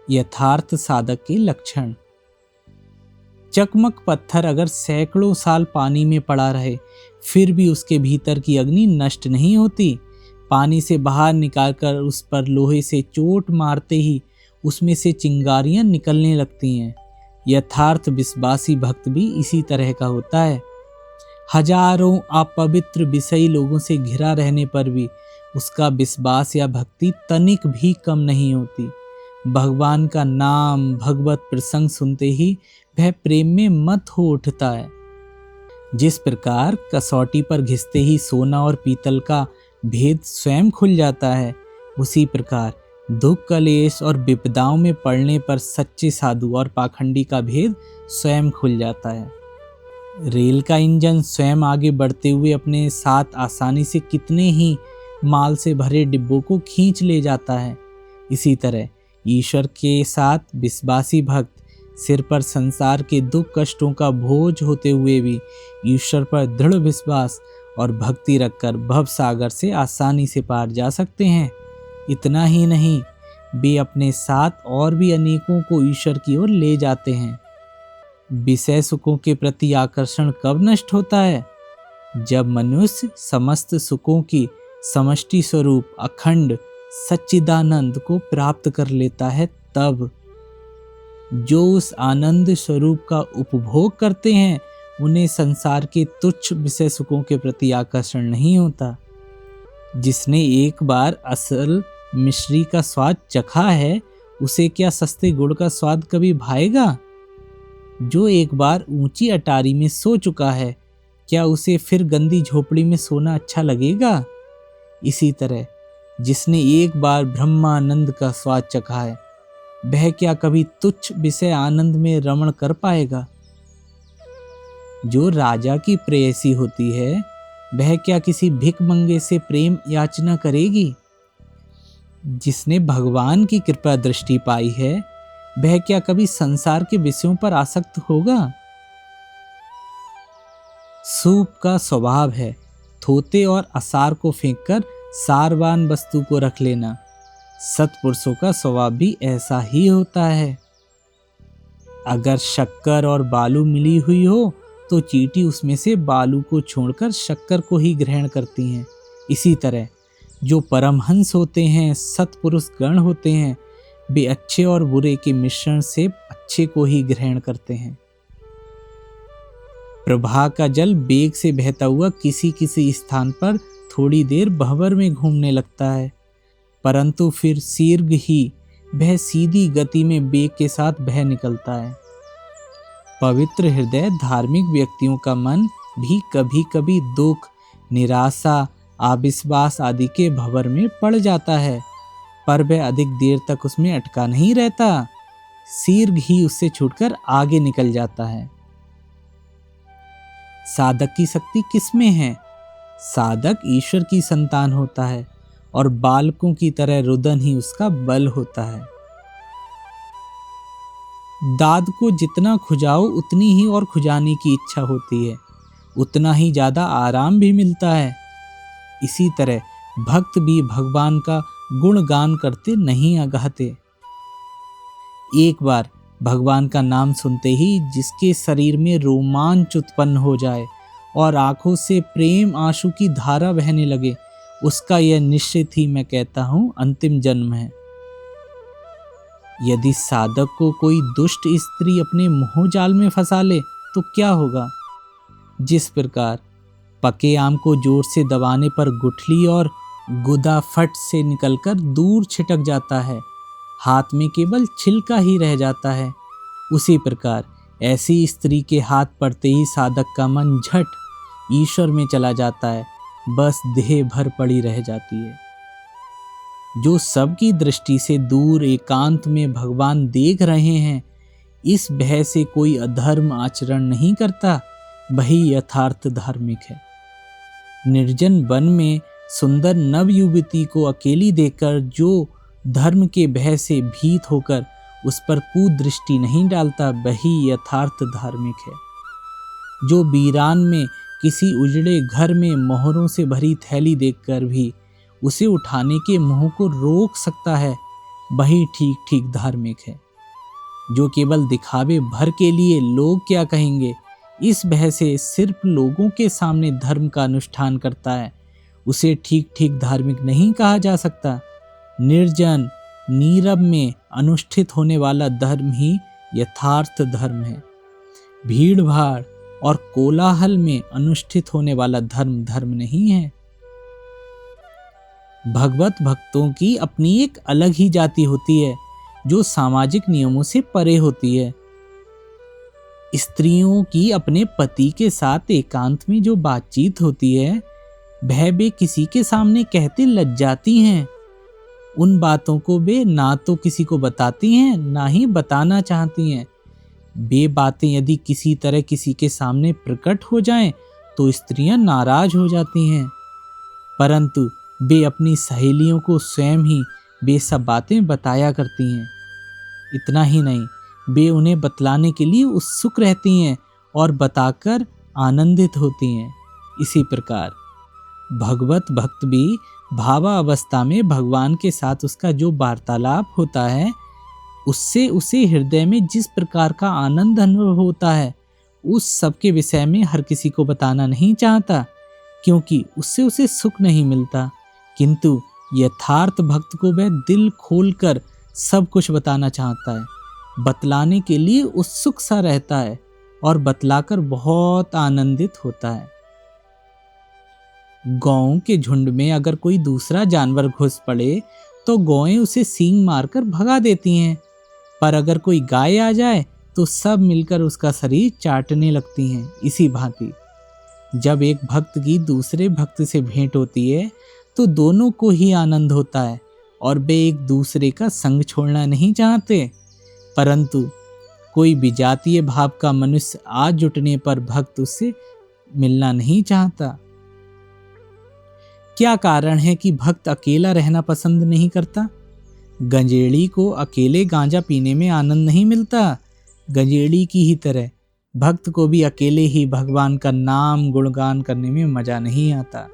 यथार्थ साधक के लक्षण। चकमक पत्थर अगर सैकड़ों साल पानी में पड़ा रहे फिर भी उसके भीतर की अग्नि नष्ट नहीं होती। पानी से बाहर निकालकर उस पर लोहे से चोट मारते ही उसमें से चिंगारियां निकलने लगती हैं। यथार्थ विश्वासी भक्त भी इसी तरह का होता है। हजारों अपवित्र विषयी लोगों से घिरा रहने पर भी उसका विश्वास या भक्ति तनिक भी कम नहीं होती। भगवान का नाम भगवत प्रसंग सुनते ही वह प्रेम में मत हो उठता है। जिस प्रकार कसौटी पर घिसते ही सोना और पीतल का भेद स्वयं खुल जाता है, उसी प्रकार दुख कलेश और विपदाओं में पड़ने पर सच्चे साधु और पाखंडी का भेद स्वयं खुल जाता है। रेल का इंजन स्वयं आगे बढ़ते हुए अपने साथ आसानी से कितने ही माल से भरे डिब्बों को खींच ले जाता है। इसी तरह ईश्वर के साथ विश्वासी भक्त सिर पर संसार के दुख कष्टों का बोझ होते हुए भी ईश्वर पर दृढ़ विश्वास और भक्ति रखकर भव सागर से आसानी से पार जा सकते हैं। इतना ही नहीं, वे अपने साथ और भी अनेकों को ईश्वर की ओर ले जाते हैं। विषय सुखों के प्रति आकर्षण कब नष्ट होता है? जब मनुष्य समस्त सुखों की समष्टि स्वरूप अखंड सच्चिदानंद को प्राप्त कर लेता है। तब जो उस आनंद स्वरूप का उपभोग करते हैं उन्हें संसार के तुच्छ विषय सुखों के प्रति आकर्षण नहीं होता। जिसने एक बार असल मिश्री का स्वाद चखा है उसे क्या सस्ते गुड़ का स्वाद कभी भाएगा? जो एक बार ऊंची अटारी में सो चुका है क्या उसे फिर गंदी झोपड़ी में सोना अच्छा लगेगा? इसी तरह जिसने एक बार ब्रह्मानंद का स्वाद चखा है वह क्या कभी तुच्छ विषय आनंद में रमण कर पाएगा? जो राजा की प्रेयसी होती है वह क्या किसी भिखमंगे से प्रेम याचना करेगी? जिसने भगवान की कृपा दृष्टि पाई है वह क्या कभी संसार के विषयों पर आसक्त होगा? सूप का स्वभाव है थोते और असार को फेंककर सारवान वस्तु को रख लेना। सत्पुरुषों का स्वभाव भी ऐसा ही होता है। अगर शक्कर और बालू मिली हुई हो तो चींटी उसमें से बालू को छोड़कर शक्कर को ही ग्रहण करती हैं। इसी तरह जो परमहंस होते हैं, सत्पुरुष गण होते हैं, वे अच्छे और बुरे के मिश्रण से अच्छे को ही ग्रहण करते हैं। प्रवाह का जल वेग से बहता हुआ किसी किसी स्थान पर थोड़ी देर भंवर में घूमने लगता है, परंतु फिर शीघ्र ही वह सीधी गति में वेग के साथ बह निकलता है। पवित्र हृदय धार्मिक व्यक्तियों का मन भी कभी कभी दुख, निराशा, अविश्वास आदि के भंवर में पड़ जाता है, पर वह अधिक देर तक उसमें अटका नहीं रहता, शीघ्र ही उससे छूटकर आगे निकल जाता है। साधक की शक्ति किसमें है? साधक ईश्वर की संतान होता है और बालकों की तरह रुदन ही उसका बल होता है। दाद को जितना खुजाओ उतनी ही और खुजाने की इच्छा होती है, उतना ही ज्यादा आराम भी मिलता है। इसी तरह भक्त भी भगवान का गुणगान करते नहीं अगाते। एक बार भगवान का नाम सुनते ही जिसके शरीर में रोमांच उत्पन्न हो जाए और आंखों से प्रेम आंसू की धारा बहने लगे, उसका यह निश्चित ही मैं कहता हूं अंतिम जन्म है। यदि साधक को कोई दुष्ट स्त्री अपने मोह जाल में फंसा ले तो क्या होगा? जिस प्रकार पके आम को जोर से दबाने पर गुठली और गुदा फट से निकलकर दूर छिटक जाता है, हाथ में केवल छिलका ही रह जाता है, उसी प्रकार ऐसी स्त्री के हाथ पड़ते ही साधक का मन झट ईश्वर में चला जाता है, बस देह भर पड़ी रह जाती है। जो सबकी दृष्टि से दूर एकांत में भगवान देख रहे हैं, इस भय से कोई अधर्म आचरण नहीं करता, वही यथार्थ धार्मिक है। निर्जन वन में सुंदर नव युवती को अकेली देखकर जो धर्म के भय से भीत होकर उस पर कुदृष्टि नहीं डालता, वही यथार्थ धार्मिक है। जो वीरान में किसी उजड़े घर में मोहरों से भरी थैली देखकर भी उसे उठाने के मोह को रोक सकता है, वही ठीक ठीक धार्मिक है। जो केवल दिखावे भर के लिए लोग क्या कहेंगे इस भय से सिर्फ लोगों के सामने धर्म का अनुष्ठान करता है, उसे ठीक ठीक धार्मिक नहीं कहा जा सकता। निर्जन नीरव में अनुष्ठित होने वाला धर्म ही यथार्थ धर्म है। भीड़ भाड़ और कोलाहल में अनुष्ठित होने वाला धर्म धर्म नहीं है। भगवत भक्तों की अपनी एक अलग ही जाति होती है जो सामाजिक नियमों से परे होती है। स्त्रियों की अपने पति के साथ एकांत में जो बातचीत होती है वह वे किसी के सामने कहते लज्जाती हैं। उन बातों को वे ना तो किसी को बताती हैं ना ही बताना चाहती हैं। वे बातें यदि किसी तरह किसी के सामने प्रकट हो जाएं तो स्त्रियां नाराज हो जाती हैं, परंतु वे अपनी सहेलियों को स्वयं ही वे सब बातें बताया करती हैं। इतना ही नहीं, वे उन्हें बतलाने के लिए उत्सुक रहती हैं और बताकर आनंदित होती हैं। इसी प्रकार भगवत भक्त भी भावावस्था में भगवान के साथ उसका जो वार्तालाप होता है उससे उसे हृदय में जिस प्रकार का आनंद अनुभव होता है उस सब के विषय में हर किसी को बताना नहीं चाहता, क्योंकि उससे उसे सुख नहीं मिलता। किंतु यथार्थ भक्त को वह दिल खोलकर सब कुछ बताना चाहता है, बतलाने के लिए उत्सुक सा रहता है और बतलाकर बहुत आनंदित होता है। गौओं के झुंड में अगर कोई दूसरा जानवर घुस पड़े तो गौएं उसे सींग मारकर भगा देती हैं, पर अगर कोई गाय आ जाए तो सब मिलकर उसका शरीर चाटने लगती हैं। इसी भांति जब एक भक्त की दूसरे भक्त से भेंट होती है तो दोनों को ही आनंद होता है और वे एक दूसरे का संग छोड़ना नहीं चाहते, परंतु कोई विजातीय भाव का मनुष्य आज जुटने पर भक्त उससे मिलना नहीं चाहता। क्या कारण है कि भक्त अकेला रहना पसंद नहीं करता? गंजेड़ी को अकेले गांजा पीने में आनंद नहीं मिलता। गंजेड़ी की ही तरह भक्त को भी अकेले ही भगवान का नाम गुणगान करने में मजा नहीं आता।